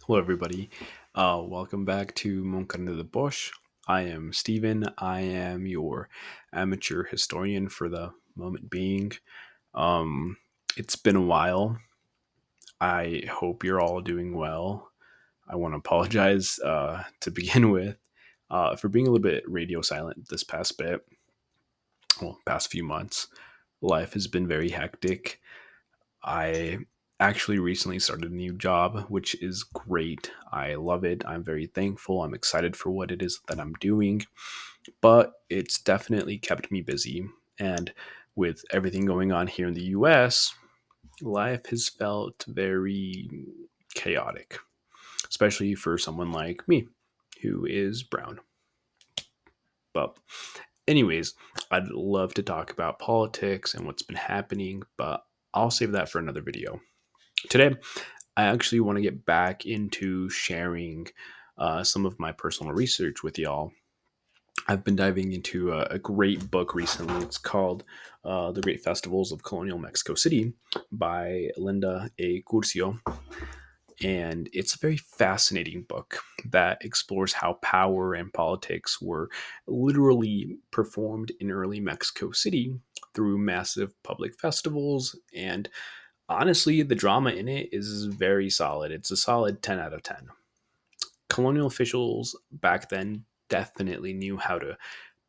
Hello, everybody. Welcome back to Mon Carnet de Poche. I am Steven. I am your amateur historian for the moment being. Um, it's been a while. I hope you're all doing well. I want to apologize to begin with for being a little bit radio silent this past bit, past few months. Life has been very hectic. I actually recently started a new job, which is great. I love it. I'm very thankful. I'm excited for what it is that I'm doing, but it's definitely kept me busy. And with everything going on here in the US, life has felt very chaotic, especially for someone like me who is brown. But, anyways, I'd love to talk about politics and what's been happening, but I'll save that for another video. Today, I actually want to get back into sharing some of my personal research with y'all. I've been diving into a great book recently. It's called The Great Festivals of Colonial Mexico City by Linda A. Curcio. And it's a very fascinating book that explores how power and politics were literally performed in early Mexico City through massive public festivals. And honestly, the drama in it is very solid. It's a solid 10 out of 10. Colonial officials back then definitely knew how to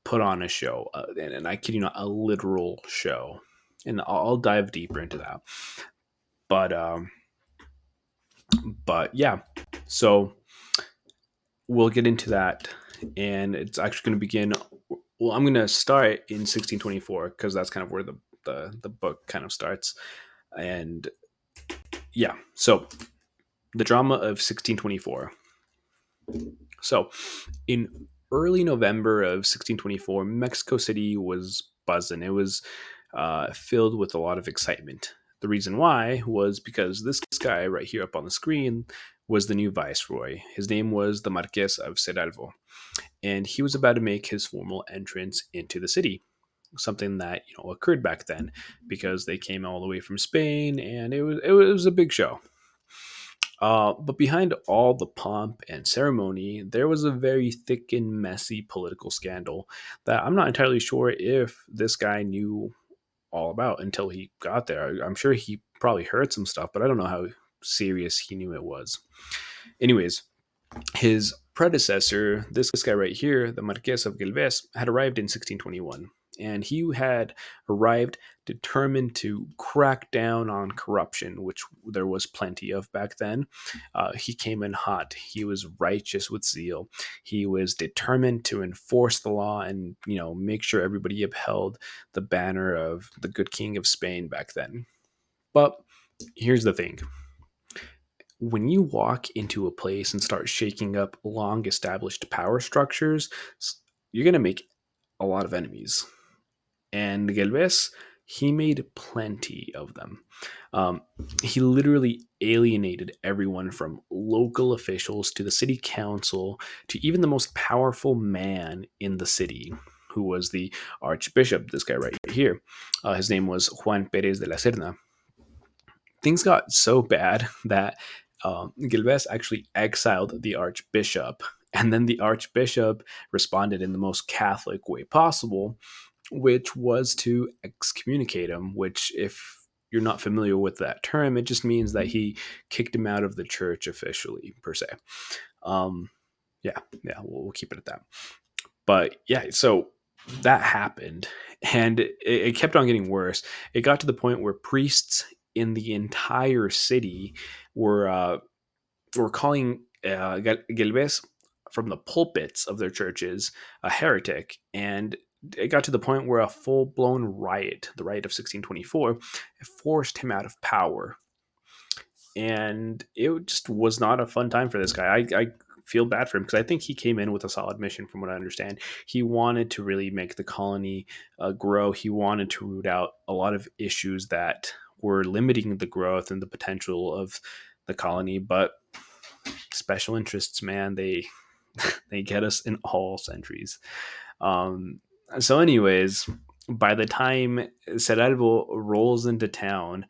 put on a show, and I kid you not, a literal show. And I'll dive deeper into that. But yeah, so we'll get into that, and it's actually going to begin. Well, I'm going to start in 1624 because that's kind of where the book kind of starts, and yeah, so the drama of 1624. So, in early November of 1624, Mexico City was buzzing. It was filled with a lot of excitement. The reason why was because this guy right here up on the screen was the new viceroy. His name was the Marqués of Cerralvo, and he was about to make his formal entrance into the city. Something that occurred back then because they came all the way from Spain, and it was a big show. But behind all the pomp and ceremony, there was a very thick and messy political scandal that I'm not entirely sure if this guy knew all about until he got there. I'm sure he probably heard some stuff, but I don't know how serious he knew it was. Anyways, his predecessor, this guy right here, the Marqués of Gelves, had arrived in 1621. And he had arrived determined to crack down on corruption, which there was plenty of back then. He came in hot. He was righteous with zeal. He was determined to enforce the law and, make sure everybody upheld the banner of the good king of Spain back then. But here's the thing: when you walk into a place and start shaking up long established power structures, you're going to make a lot of enemies. And Gelves, he made plenty of them. Um, he literally alienated everyone from local officials to the city council to even the most powerful man in the city, who was the archbishop, this guy right here. His name was Juan Perez de la Serna. Things got so bad that Gilves actually exiled the archbishop, and then the archbishop responded in the most Catholic way possible, which was to excommunicate him. Which, if you're not familiar with that term, it just means that he kicked him out of the church officially, per se. Um, yeah, we'll keep it at that. But yeah, so that happened, and it kept on getting worse. It got to the point where priests in the entire city were calling Gelves from the pulpits of their churches a heretic, and it got to the point where a full blown riot, the riot of 1624, forced him out of power. And it just was not a fun time for this guy. I feel bad for him because I think he came in with a solid mission, from what I understand. He wanted to really make the colony grow. He wanted to root out a lot of issues that were limiting the growth and the potential of the colony. But special interests, man, they they get us in all centuries. Um, so, anyways, by the time Cerralvo rolls into town,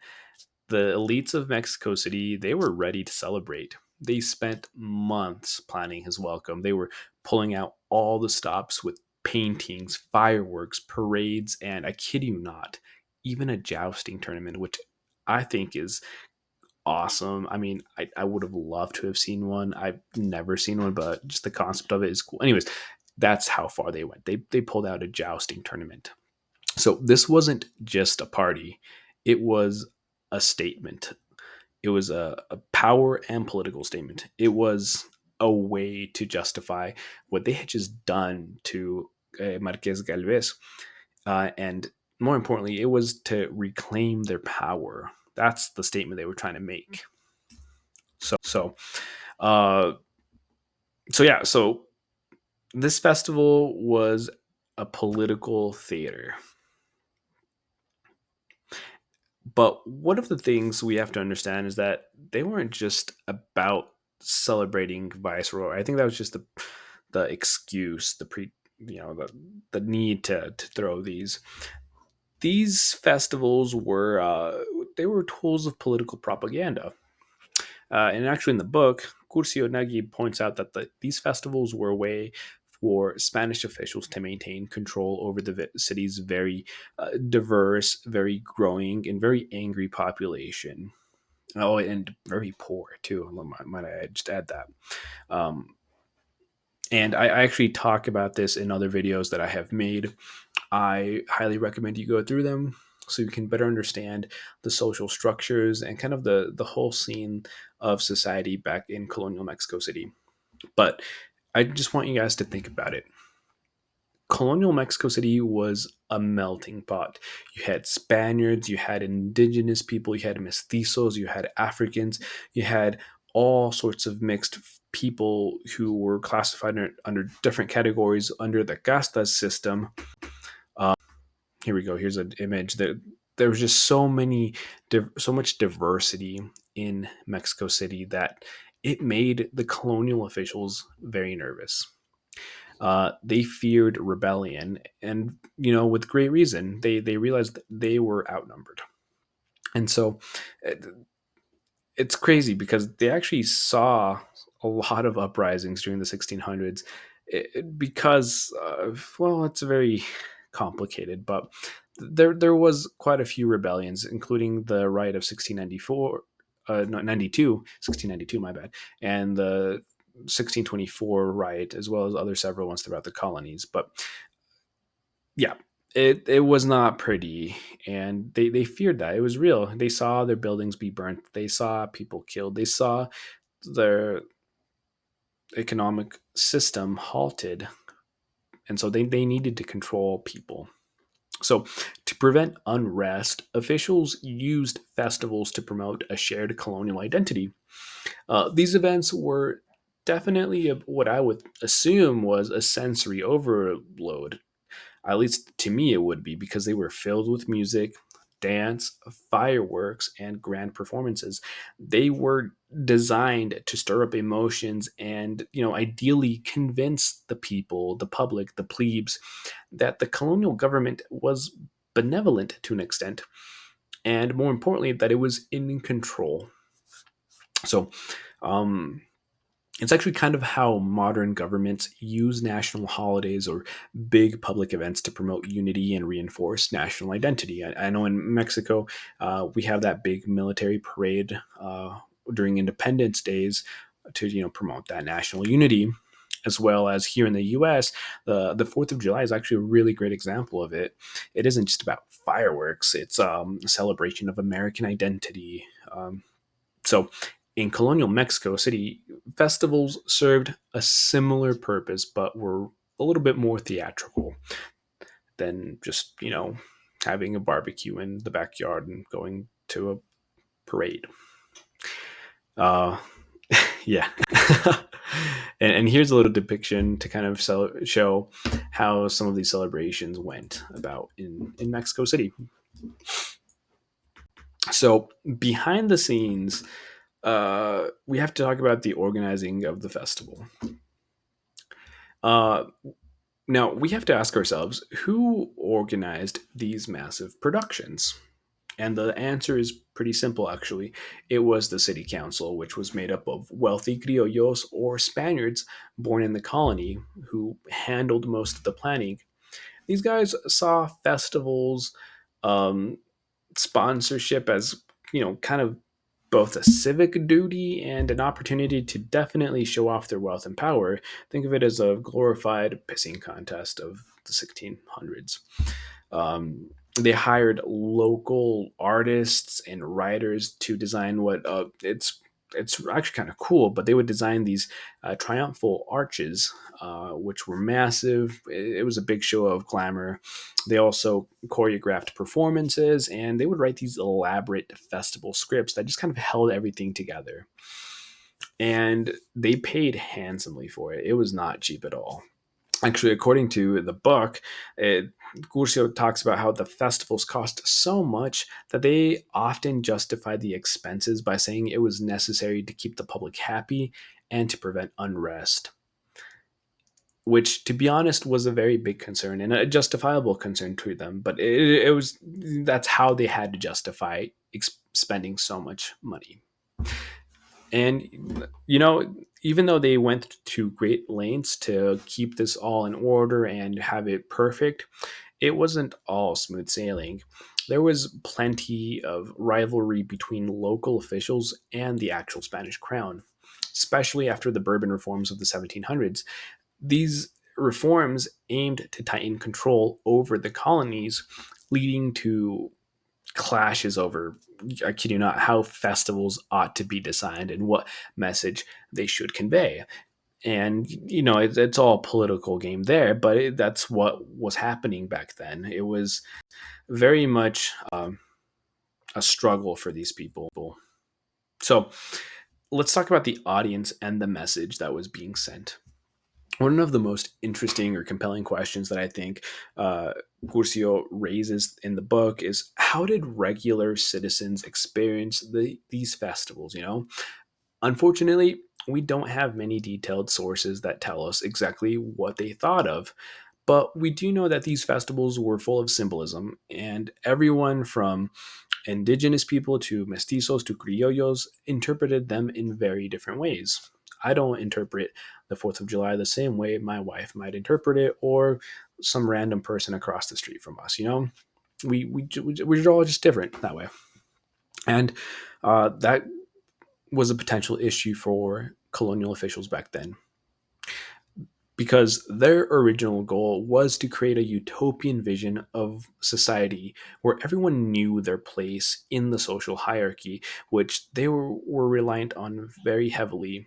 the elites of Mexico City, they were ready to celebrate. They spent months planning his welcome. They were pulling out all the stops with paintings, fireworks, parades, and I kid you not, even a jousting tournament, which I think is awesome. I mean, I would have loved to have seen one. I've never seen one, but just the concept of it is cool. Anyways, that's how far they went. They pulled out a jousting tournament. So this wasn't just a party; it was a statement. It was a power and political statement. It was a way to justify what they had just done to Marquez Galvez, and more importantly, it was to reclaim their power. That's the statement they were trying to make. So, uh, so yeah, so this festival was a political theater. But one of the things we have to understand is that they weren't just about celebrating Viceroy. I think that was just the excuse, the need to throw these festivals were they were tools of political propaganda. And actually, in the book, Curcio-Nagy points out that these festivals were a way for Spanish officials to maintain control over the city's very diverse, very growing, and very angry population. Oh, and very poor too. Might I just add that? Um, and I actually talk about this in other videos that I have made. I highly recommend you go through them so you can better understand the social structures and kind of the whole scene of society back in colonial Mexico City. But I just want you guys to think about it. Colonial Mexico City was a melting pot. You had Spaniards, you had indigenous people, you had mestizos, you had Africans, you had all sorts of mixed people who were classified under different categories under the castas system. Here we go. Here's an image that there was just so much diversity in Mexico City that it made the colonial officials very nervous. They feared rebellion, and with great reason. They realized that they were outnumbered, and so it's crazy because they actually saw a lot of uprisings during the 1600s because well, it's very complicated, but there was quite a few rebellions, including the riot of 1694, no, 92, 1692, my bad, and the 1624 riot, as well as other several ones throughout the colonies. But yeah, it was not pretty, and they feared that it was real. They saw their buildings be burnt, they saw people killed, they saw their economic system halted, and so they needed to control people. So, to prevent unrest, officials used festivals to promote a shared colonial identity. These events were definitely what I would assume was a sensory overload. At least to me, it would be, because they were filled with music, dance, fireworks, and grand performances. They were designed to stir up emotions and, ideally convince the people, the public, the plebes, that the colonial government was benevolent to an extent, and more importantly, that it was in control. So, um, it's actually kind of how modern governments use national holidays or big public events to promote unity and reinforce national identity. I know in Mexico, we have that big military parade during Independence Days to promote that national unity. As well as here in the U.S., the Fourth of July is actually a really great example of it. It isn't just about fireworks; it's a celebration of American identity. So, in colonial Mexico City, festivals served a similar purpose, but were a little bit more theatrical than just, having a barbecue in the backyard and going to a parade. Uh, yeah. And here's a little depiction to kind of show how some of these celebrations went about in Mexico City. So, behind the scenes, we have to talk about the organizing of the festival. Uh, Now, we have to ask ourselves, who organized these massive productions? And the answer is pretty simple, actually. It was the city council, which was made up of wealthy criollos or Spaniards born in the colony who handled most of the planning. These guys saw festivals, um, sponsorship as, kind of both a civic duty and an opportunity to definitely show off their wealth and power. Think of it as a glorified pissing contest of the 1600s. They hired local artists and writers to design what it's actually kind of cool, but they would design these triumphal arches, which were massive. It was a big show of glamour. They also choreographed performances, and they would write these elaborate festival scripts that just kind of held everything together. And they paid handsomely for it. It was not cheap at all. Actually, according to the book, Curcio talks about how the festivals cost so much that they often justified the expenses by saying it was necessary to keep the public happy and to prevent unrest, which, to be honest, was a very big concern and a justifiable concern to them. But it was that's how they had to justify spending so much money. And, even though they went to great lengths to keep this all in order and have it perfect, it wasn't all smooth sailing. There was plenty of rivalry between local officials and the actual Spanish crown, especially after the Bourbon reforms of the 1700s. These reforms aimed to tighten control over the colonies, leading to clashes over, I kid you not, how festivals ought to be designed and what message they should convey. And it's all a political game there, but that's what was happening back then. It was very much a struggle for these people. So let's talk about the audience and the message that was being sent. One of the most interesting or compelling questions that I think Curcio raises in the book is, how did regular citizens experience these festivals? Unfortunately, we don't have many detailed sources that tell us exactly what they thought of, but we do know that these festivals were full of symbolism, and everyone from indigenous people to mestizos to criollos interpreted them in very different ways. I don't interpret the 4th of July the same way my wife might interpret it, or some random person across the street from us. We're all just different that way. And that was a potential issue for colonial officials back then, because their original goal was to create a utopian vision of society where everyone knew their place in the social hierarchy, which they were reliant on very heavily.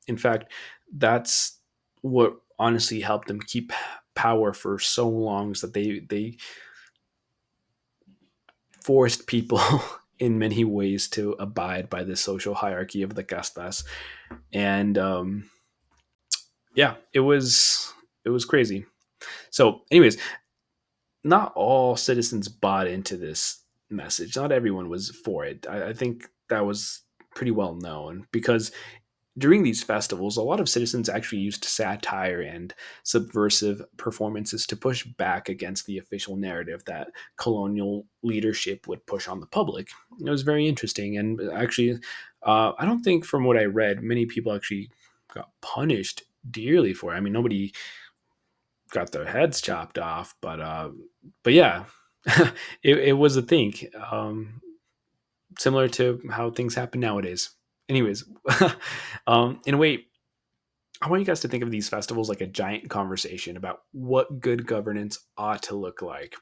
In fact, that's what honestly helped them keep power for so long, is that they forced people in many ways to abide by the social hierarchy of the castas. And yeah, it was crazy. So, anyways, not all citizens bought into this message. Not everyone was for it. I think that was pretty well known, because during these festivals, a lot of citizens actually used satire and subversive performances to push back against the official narrative that colonial leadership would push on the public. It was very interesting. And actually, I don't think, from what I read, many people actually got punished dearly for it. I mean, nobody got their heads chopped off, but yeah, it was a thing, similar to how things happen nowadays. Anyways, in a way, I want you guys to think of these festivals like a giant conversation about what good governance ought to look like.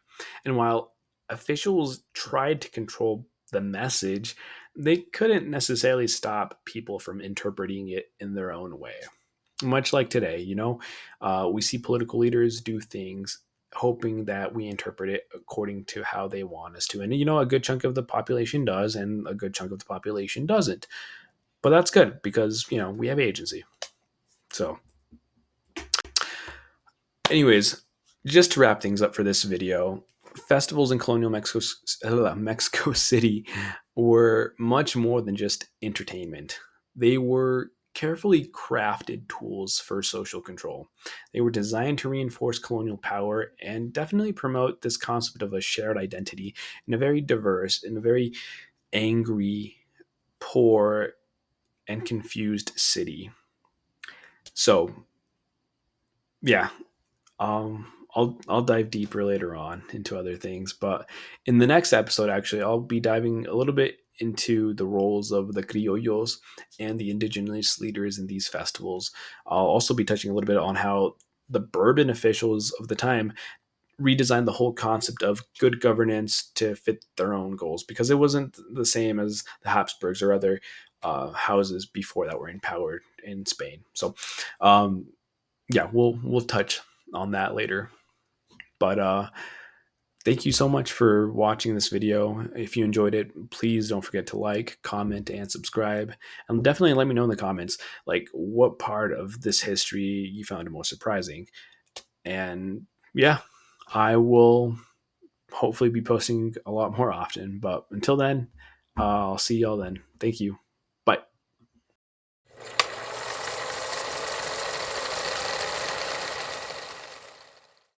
And while officials tried to control the message, they couldn't necessarily stop people from interpreting it in their own way. Much like today, we see political leaders do things hoping that we interpret it according to how they want us to. And, a good chunk of the population does, and a good chunk of the population doesn't. But that's good, because, we have agency. So, anyways, just to wrap things up for this video, festivals in colonial Mexico City were much more than just entertainment. They were carefully crafted tools for social control. They were designed to reinforce colonial power and definitely promote this concept of a shared identity in a very diverse, in a very angry, poor, and confused city. So, yeah, I'll dive deeper later on into other things, but in the next episode, actually, I'll be diving a little bit into the roles of the criollos and the indigenous leaders in these festivals. I'll also be touching a little bit on how the Bourbon officials of the time redesigned the whole concept of good governance to fit their own goals because it wasn't the same as the Habsburgs or other houses before that were in power in Spain. So, um, yeah, we'll touch on that later. But thank you so much for watching this video. If you enjoyed it, please don't forget to like, comment, and subscribe. And definitely let me know in the comments like what part of this history you found most surprising. And yeah, I will hopefully be posting a lot more often. But until then, I'll see y'all then. Thank you.